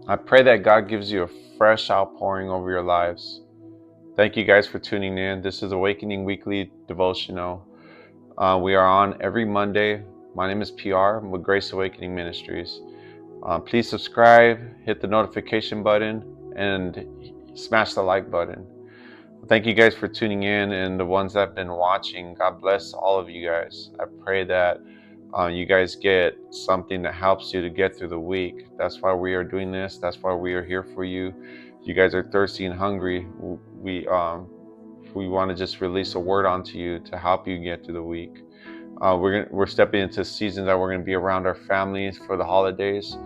I pray that God gives you a fresh outpouring over your lives. Thank you guys for tuning in. This is Awakening Weekly Devotional. We are on every Monday. My name is PR. I'm with Grace Awakening Ministries. Please subscribe, hit the notification button, and smash the like button. Thank you guys for tuning in, and the ones that have been watching. God bless all of you guys. I pray that you guys get something that helps you to get through the week. That's why we are doing this. That's why we are here for you. You guys are thirsty and hungry. We want to just release a word onto you to help you get through the week. We're stepping into a season that we're going to be around our families for the holidays.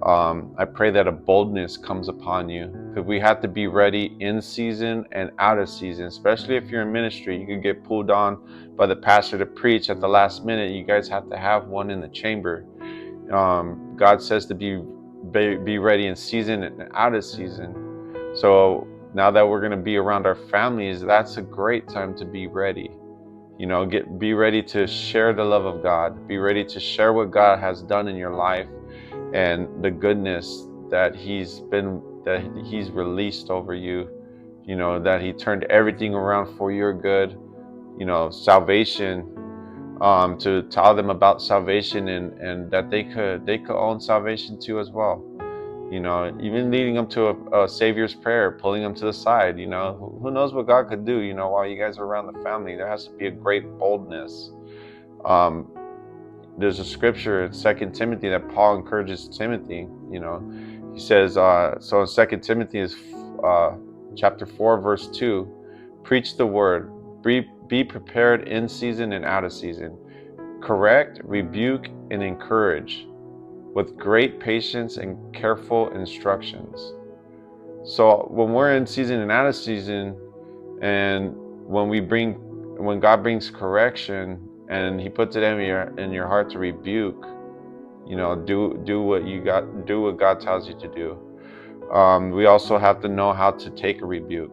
I pray that a boldness comes upon you, because we have to be ready in season and out of season, especially if you're in ministry. You could get pulled on by the pastor to preach at the last minute. You guys have to have one in the chamber. God says to be ready in season and out of season. So now that we're going to be around our families, that's a great time to be ready. Be ready to share the love of God. Be ready to share what God has done in your life and the goodness that He's released over you. That He turned everything around for your good. Salvation. To tell them about salvation, and that they could own salvation too as well. Even leading them to a Savior's prayer, pulling them to the side. Who knows what God could do. While you guys are around the family, there has to be a great boldness. There's a scripture in 2 Timothy that Paul encourages Timothy. He says, so in 2 Timothy is chapter 4, verse 2, preach the word, be prepared in season and out of season, correct, rebuke, and encourage with great patience and careful instructions. So when we're in season and out of season, and when God brings correction and He puts it in your heart to rebuke, do what God tells you to do. We also have to know how to take a rebuke.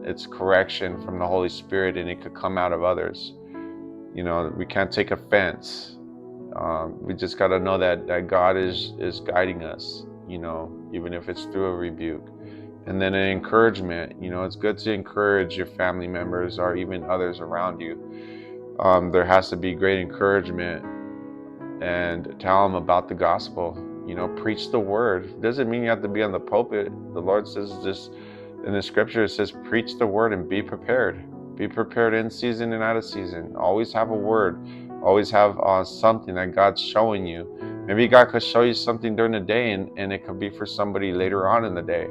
It's correction from the Holy Spirit, and it could come out of others. We can't take offense. We just got to know that God is guiding us, even if it's through a rebuke. And then an encouragement. It's good to encourage your family members or even others around you. There has to be great encouragement, and tell them about the gospel. Preach the word. It doesn't mean you have to be on the pulpit. The Lord says this in the scripture. It says, preach the word and be prepared. Be prepared in season and out of season. Always have a word. Always have something that God's showing you. Maybe God could show you something during the day, and it could be for somebody later on in the day.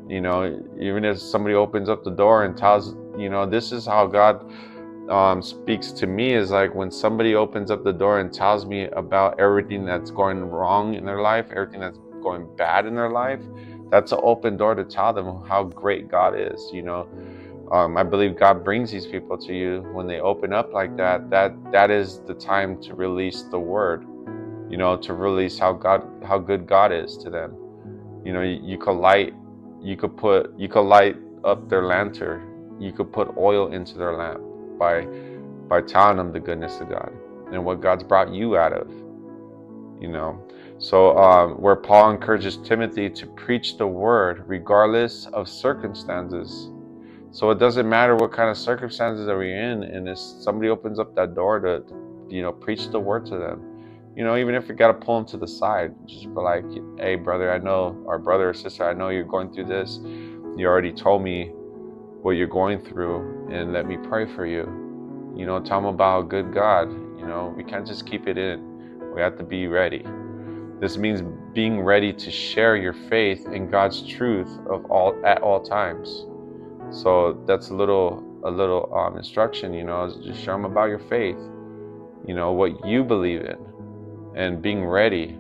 Even if somebody opens up the door and tells, this is how God speaks to me, is like when somebody opens up the door and tells me about everything that's going wrong in their life, everything that's going bad in their life. That's an open door to tell them how great God is. I believe God brings these people to you when they open up like that. That is the time to release the word. To release how good God is to them. You could light up their lantern. You could put oil into their lamp by telling them the goodness of God and what God's brought you out of. So where Paul encourages Timothy to preach the word regardless of circumstances. So it doesn't matter what kind of circumstances that we're in, and if somebody opens up that door to preach the word to them. Even if you got to pull them to the side, just be like, hey brother, or brother or sister, I know you're going through this. You already told me what you're going through, and let me pray for you. Tell them about a good God. We can't just keep it in. We have to be ready. This means being ready to share your faith in God's truth at all times. So that's a little instruction. Just show them about your faith. What you believe in, and being ready,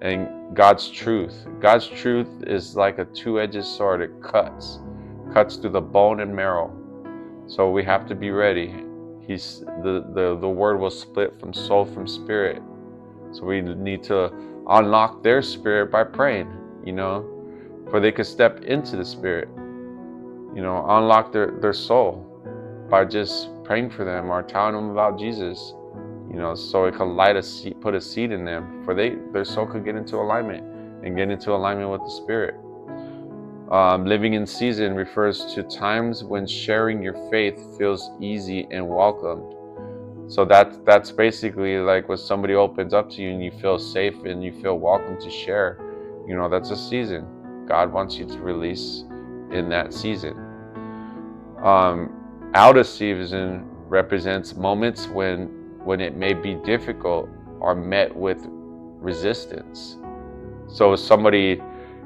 and God's truth. God's truth is like a two-edged sword. It cuts through the bone and marrow. So we have to be ready. The word will split from soul from spirit. So we need to unlock their spirit by praying, for they could step into the spirit, unlock their soul by just praying for them or telling them about Jesus, so it could put a seed in them, for their soul could get into alignment. and get into alignment with the Spirit. Living in season refers to times when sharing your faith feels easy and welcomed. So that's basically like when somebody opens up to you and you feel safe and you feel welcome to share. That's a season. God wants you to release in that season. Out of season represents moments when it may be difficult or met with resistance. So if somebody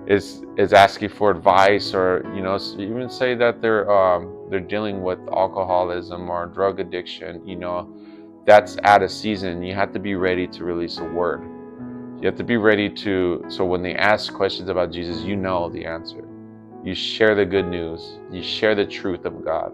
is asking for advice, or even say that they're dealing with alcoholism or drug addiction, that's out of season. You have to be ready to release a word. You have to be ready so when they ask questions about Jesus, you know the answer. You share the good news. You share the truth of God.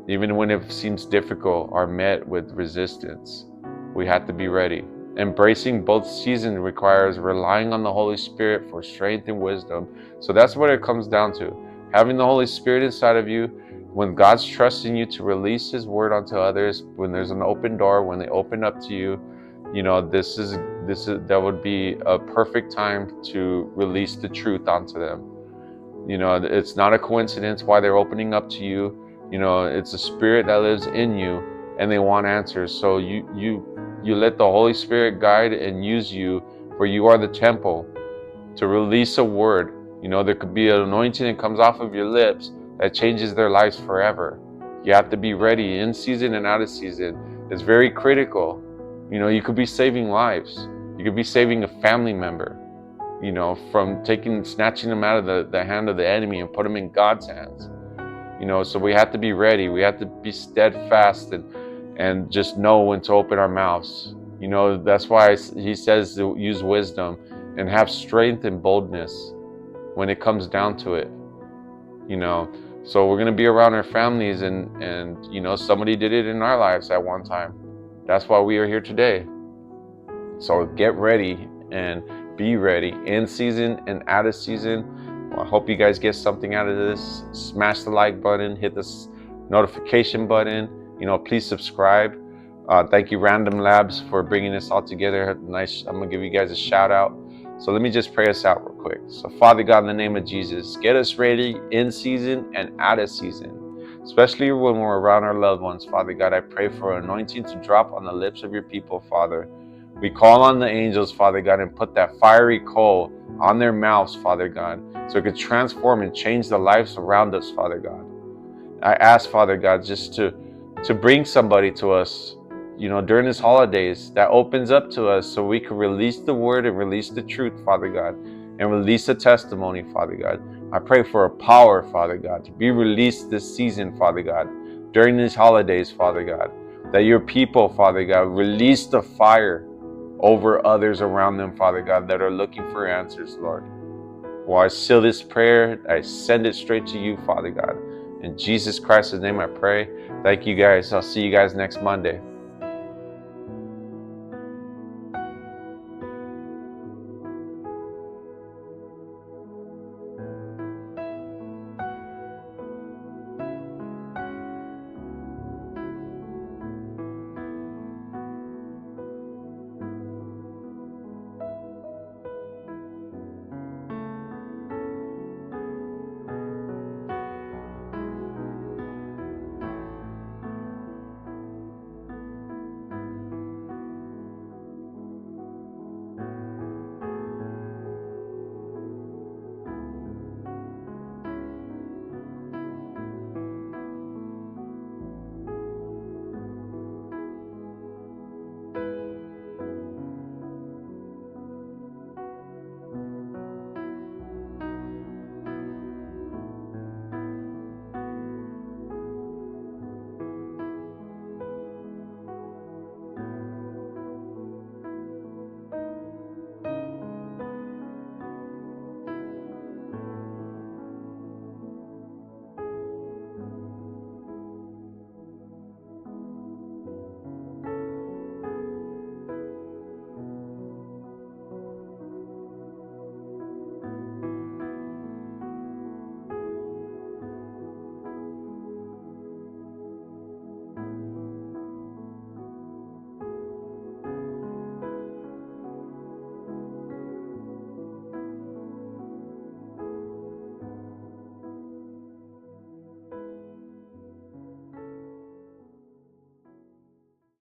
Even when it seems difficult or met with resistance, we have to be ready. Embracing both seasons requires relying on the Holy Spirit for strength and wisdom. So that's what it comes down to. Having the Holy Spirit inside of you, when God's trusting you to release His word onto others, when there's an open door, when they open up to you, that would be a perfect time to release the truth onto them. It's not a coincidence why they're opening up to you. It's a spirit that lives in you, and they want answers. So you let the Holy Spirit guide and use you, for you are the temple, to release a word. There could be an anointing that comes off of your lips that changes their lives forever. You have to be ready in season and out of season. It's very critical. You could be saving lives. You could be saving a family member, from snatching them out of the hand of the enemy and put them in God's hands. So we have to be ready. We have to be steadfast and just know when to open our mouths. That's why He says to use wisdom and have strength and boldness when it comes down to it. So we're going to be around our families, and somebody did it in our lives at one time. That's why we are here today. So get ready and be ready in season and out of season. Well, I hope you guys get something out of this. Smash the like button, hit the notification button. Please subscribe. Thank you, Random Labs, for bringing this all together. Nice. I'm gonna give you guys a shout out. So let me just pray us out real quick. So Father God, in the name of Jesus, get us ready in season and out of season, especially when we're around our loved ones. Father God, I pray for anointing to drop on the lips of your people, Father. We call on the angels, Father God, and put that fiery coal on their mouths, Father God, so it could transform and change the lives around us, Father God. I ask, Father God, just to bring somebody to us, during these holidays that opens up to us, so we can release the word and release the truth, Father God, and release a testimony, Father God. I pray for a power, Father God, to be released this season, Father God, during these holidays, Father God, that your people, Father God, release the fire over others around them, Father God, that are looking for answers, Lord. Well, I seal this prayer. I send it straight to you, Father God. In Jesus Christ's name I pray. Thank you guys. I'll see you guys next Monday.